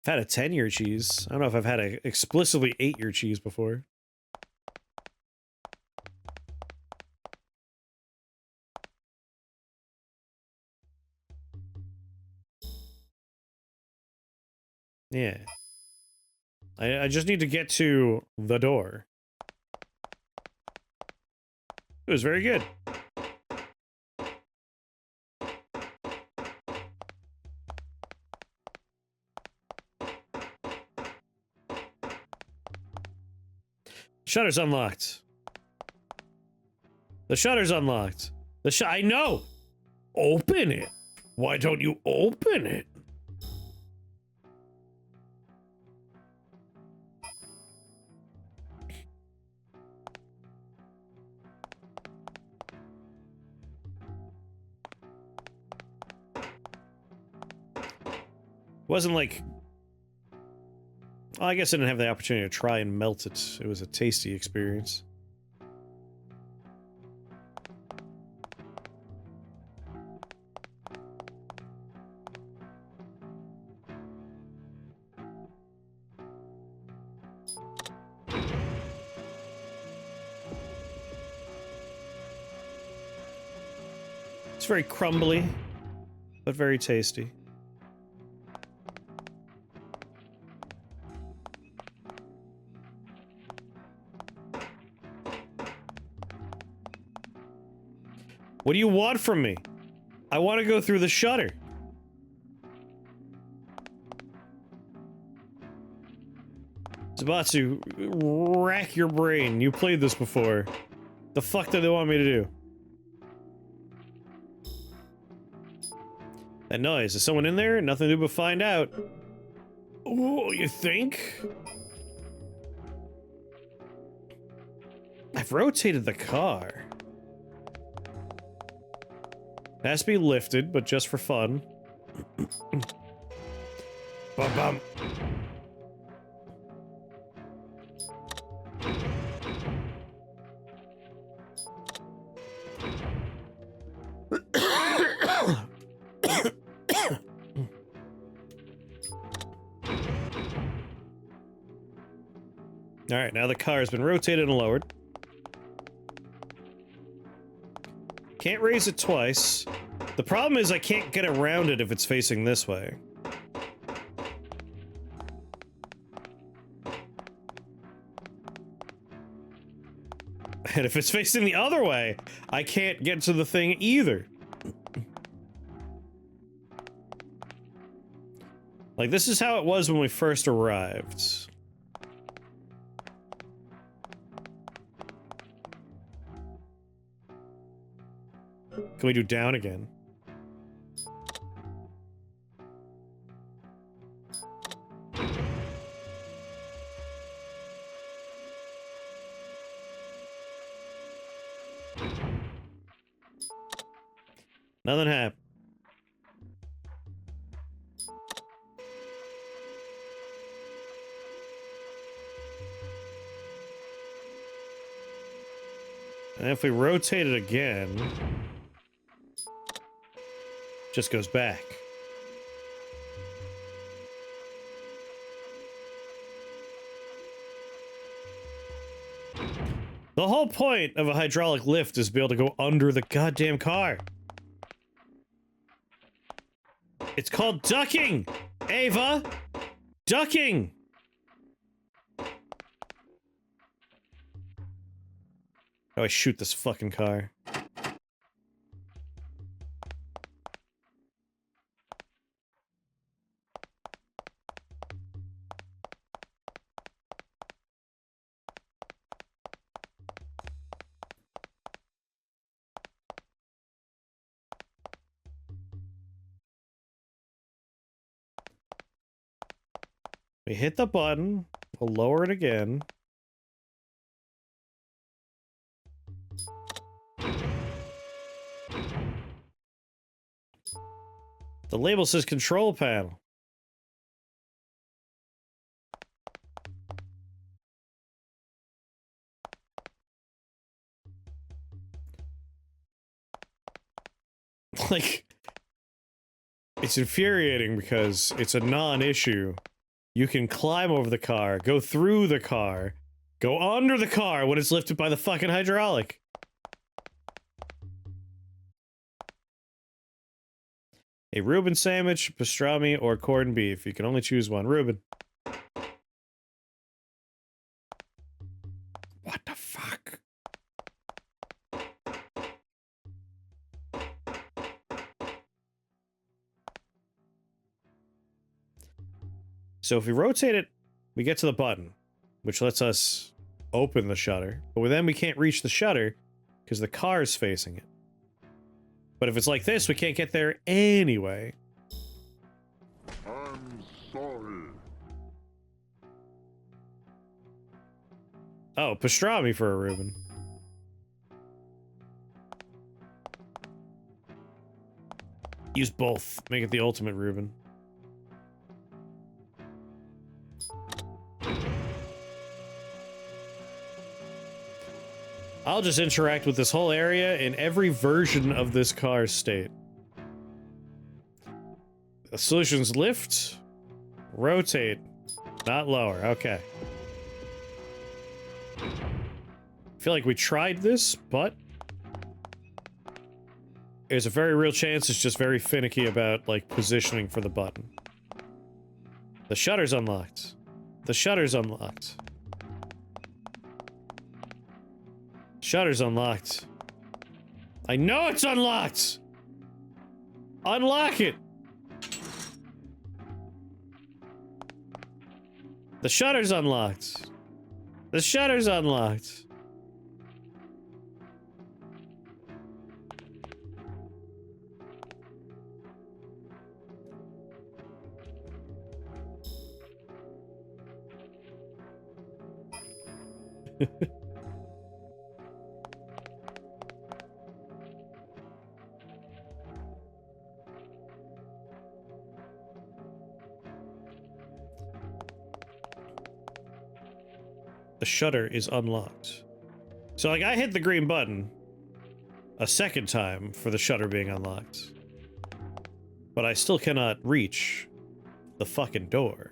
I've had a 10-year cheese. I don't know if I've had a explicitly 8-year cheese before. Yeah. I just need to get to the door. It was very good. Shutter's unlocked. The shutter's unlocked. I know! Open it. Why don't you open it? Wasn't like... Well, I guess I didn't have the opportunity to try and melt it. It was a tasty experience. It's very crumbly, but very tasty. What do you want from me? I want to go through the shutter. Zabatsu, rack your brain. You played this before. The fuck do they want me to do? That noise. Is someone in there? Nothing to do but find out. Oh, you think? I've rotated the car. It has to be lifted, but just for fun. Bum bum. Alright, now the car has been rotated and lowered. Can't raise it twice. The problem is I can't get around it if it's facing this way. And if it's facing the other way, I can't get to the thing either. Like, this is how it was when we first arrived. Can we do down again? Nothing happened. And if we rotate it again, just goes back. The whole point of a hydraulic lift is to be able to go under the goddamn car. It's called ducking, Ava! Ducking! How do I shoot this fucking car? We hit the button, we'll lower it again. The label says control panel. Like, It's infuriating because it's a non-issue. You can climb over the car, go through the car, go under the car when it's lifted by the fucking hydraulic. A Reuben sandwich, pastrami, or corned beef. You can only choose one. Reuben. What the fuck? So if we rotate it, we get to the button, which lets us open the shutter. But then we can't reach the shutter because the car is facing it. But if it's like this, we can't get there anyway. I'm sorry. Oh, pastrami for a Reuben. Use both. Make it the ultimate Reuben. I'll just interact with this whole area in every version of this car's state. The solution's lift, rotate, not lower. Okay. I feel like we tried this, but there's a very real chance it's just very finicky about, like, positioning for the button. The shutter's unlocked. The shutter's unlocked. Shutter's unlocked. I know it's unlocked! Unlock it! The shutter's unlocked. The shutter's unlocked. The shutter is unlocked. So, like, I hit the green button a second time for the shutter being unlocked. But I still cannot reach the fucking door.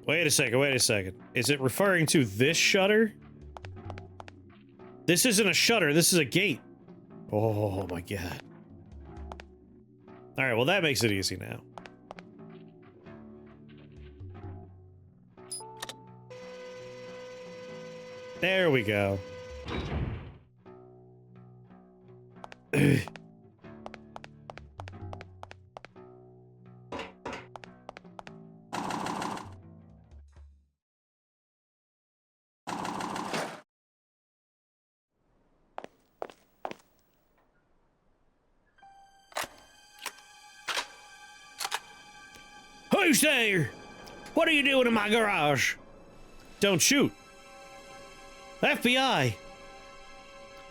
Wait a second, wait a second. Is it referring to this shutter? This isn't a shutter, this is a gate. Oh my god. Alright, well that makes it easy now. There we go. Who's there? What are you doing in my garage? Don't shoot. FBI.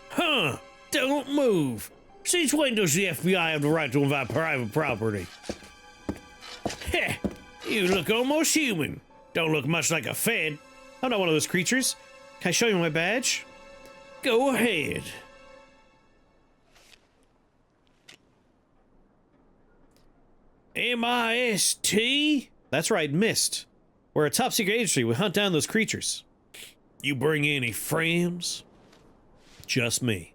Huh. Don't move. Since when does the FBI have the right to invade private property? Heh. You look almost human. Don't look much like a Fed. I'm not one of those creatures. Can I show you my badge? Go ahead. M-I-S-T? That's right, MIST. We're a top secret agency. We hunt down those creatures. You bring any friends? Just me.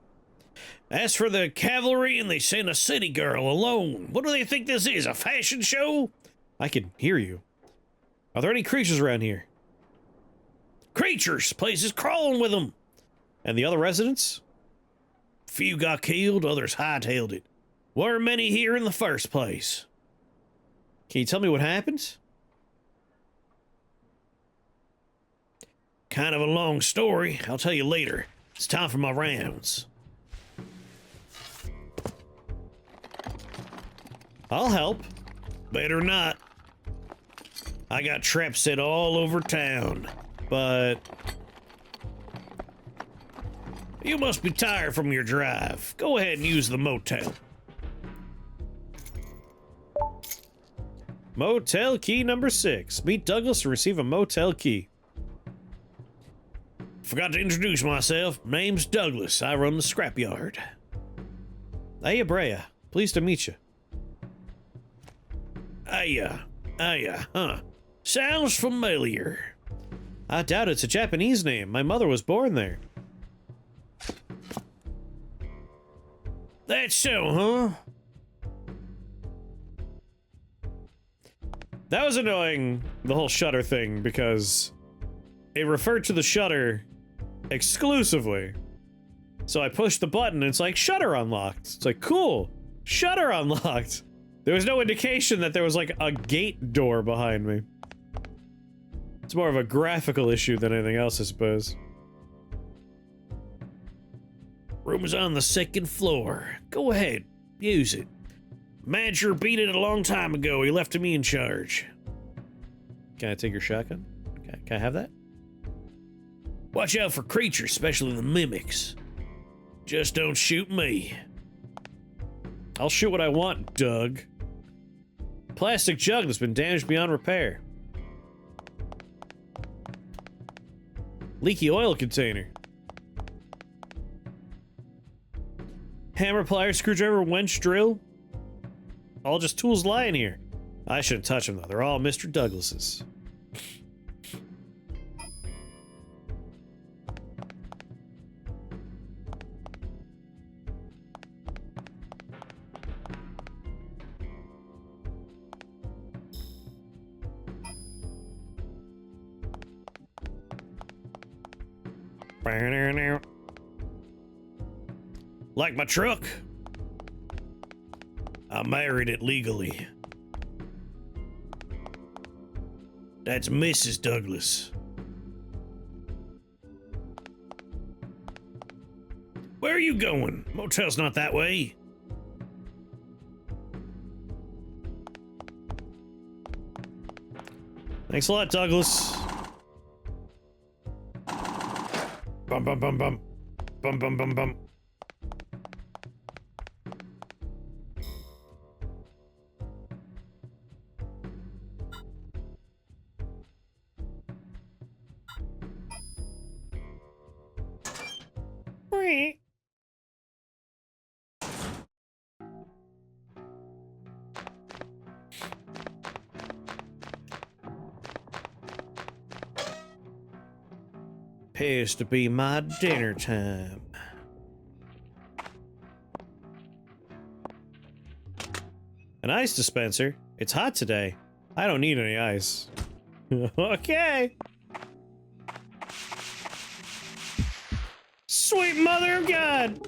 As for the cavalry, and they send a city girl alone. What do they think this is, a fashion show? I can hear you. Are there any creatures around here? Creatures! Place is crawling with them. And the other residents? Few got killed, others hightailed it. Weren't many here in the first place. Can you tell me what happened? Kind of a long story. I'll tell you later. It's time for my rounds. I'll help. Better not. I got traps set all over town. But You must be tired from your drive. Go ahead and use the motel. Motel key number 6. Meet Douglas and receive a motel key. Forgot to introduce myself. Name's Douglas. I run the scrapyard. Hiya, Brea. Pleased to meet you. Hiya, huh? Sounds familiar. I doubt it's a Japanese name. My mother was born there. That's so, huh? That was annoying, the whole shutter thing, because it referred to the shutter exclusively. So I pushed the button and it's like, shutter unlocked. It's like, cool, shutter unlocked. There was no indication that there was like a gate door behind me. It's more of a graphical issue than anything else, I suppose. Room is on the 2nd floor. Go ahead, use it. Manager beat it a long time ago. He left me in charge. Can I take your shotgun? Can I have that? Watch out for creatures, especially the mimics. Just don't shoot me. I'll shoot what I want, Doug. Plastic jug that's been damaged beyond repair. Leaky oil container. Hammer, pliers, screwdriver, winch, drill. All just tools lying here. I shouldn't touch them though. They're all Mr. Douglas's. Like my truck? I married it legally. That's Mrs. Douglas. Where are you going? Motel's not that way. Thanks a lot, Douglas. Bum bum bum bum. Bum bum bum bum. Appears to be my dinner time. An ice dispenser? It's hot today. I don't need any ice. Okay. Sweet mother of God!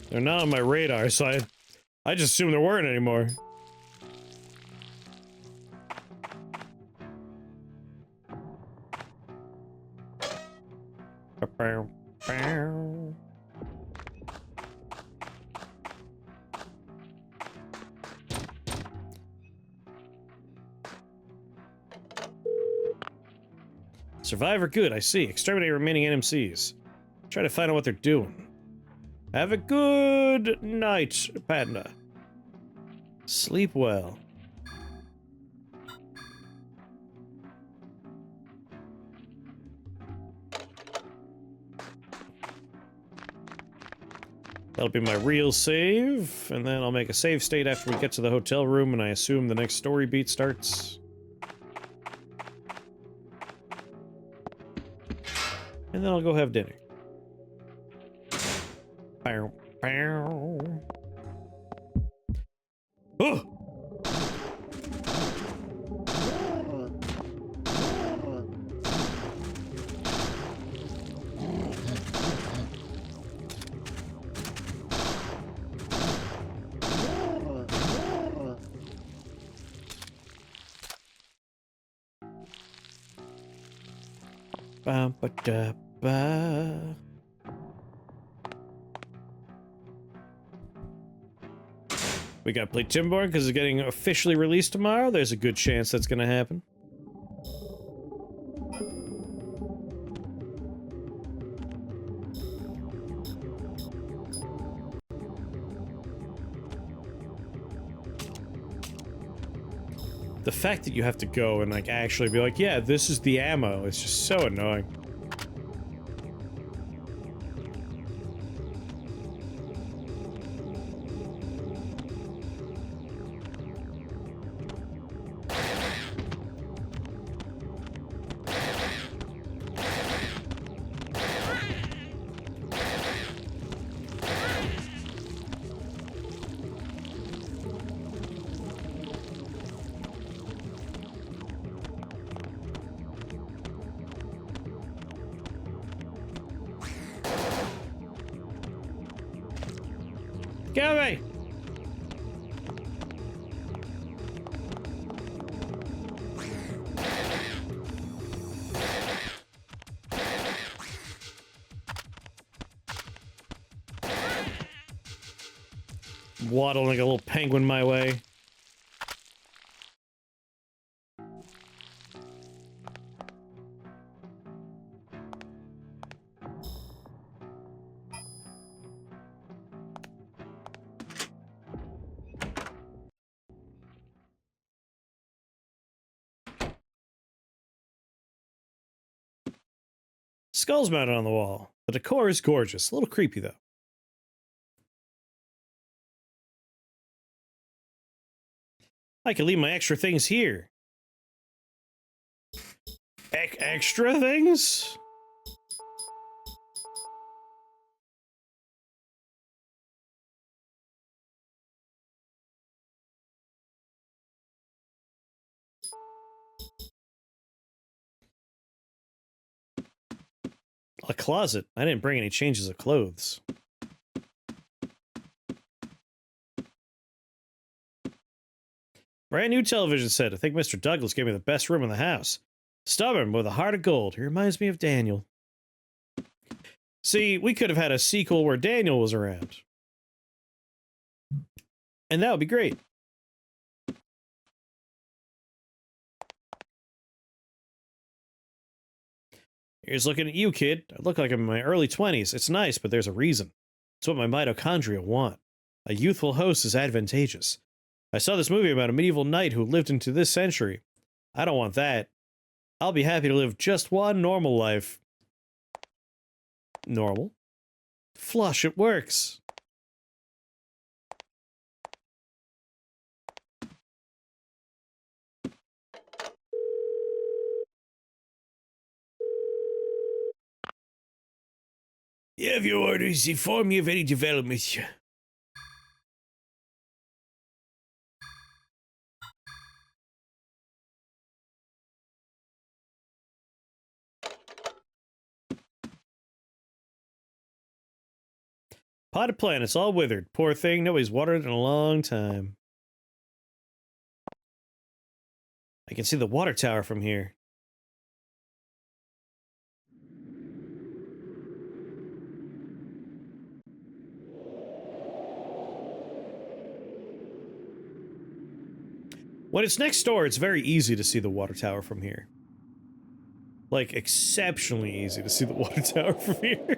They're not on my radar, so I just assumed there weren't anymore. Survivor good, I see. Exterminate remaining NMCs. Try to find out what they're doing. Have a good night, Panda. Sleep well. That'll be my real save, and then I'll make a save state after we get to the hotel room, and I assume the next story beat starts. And then I'll go have dinner. Bow, bow. Oh! Ba-ba-da-ba. We gotta play Timborn because it's getting officially released tomorrow. There's a good chance that's gonna happen. The fact that you have to go and like actually be like, yeah, this is the ammo, it's just so annoying. Get away! Waddle like a little penguin my way. Skulls mounted on the wall. The decor is gorgeous. A little creepy, though. I can leave my extra things here. Extra things? A closet. I didn't bring any changes of clothes. Brand new television set. I think Mr. Douglas gave me the best room in the house. Stubborn, but with a heart of gold. He reminds me of Daniel. See, we could have had a sequel where Daniel was around. And that would be great. Here's looking at you, kid. I look like I'm in my early 20s. It's nice, but there's a reason. It's what my mitochondria want. A youthful host is advantageous. I saw this movie about a medieval knight who lived into this century. I don't want that. I'll be happy to live just one normal life. Normal? Flush, it works. You have your orders. Inform me of any developments. Potted plant, it's all withered. Poor thing, nobody's watered it in a long time. I can see the water tower from here. When it's next door, it's very easy to see the water tower from here. Like, exceptionally easy to see the water tower from here.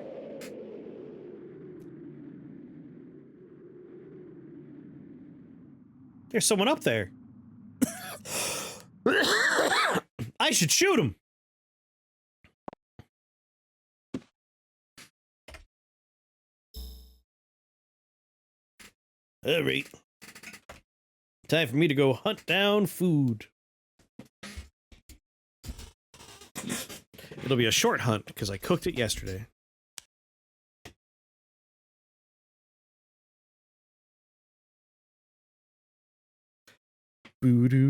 There's someone up there. I should shoot him. All right. Time for me to go hunt down food. It'll be a short hunt because I cooked it yesterday. Boo-doo.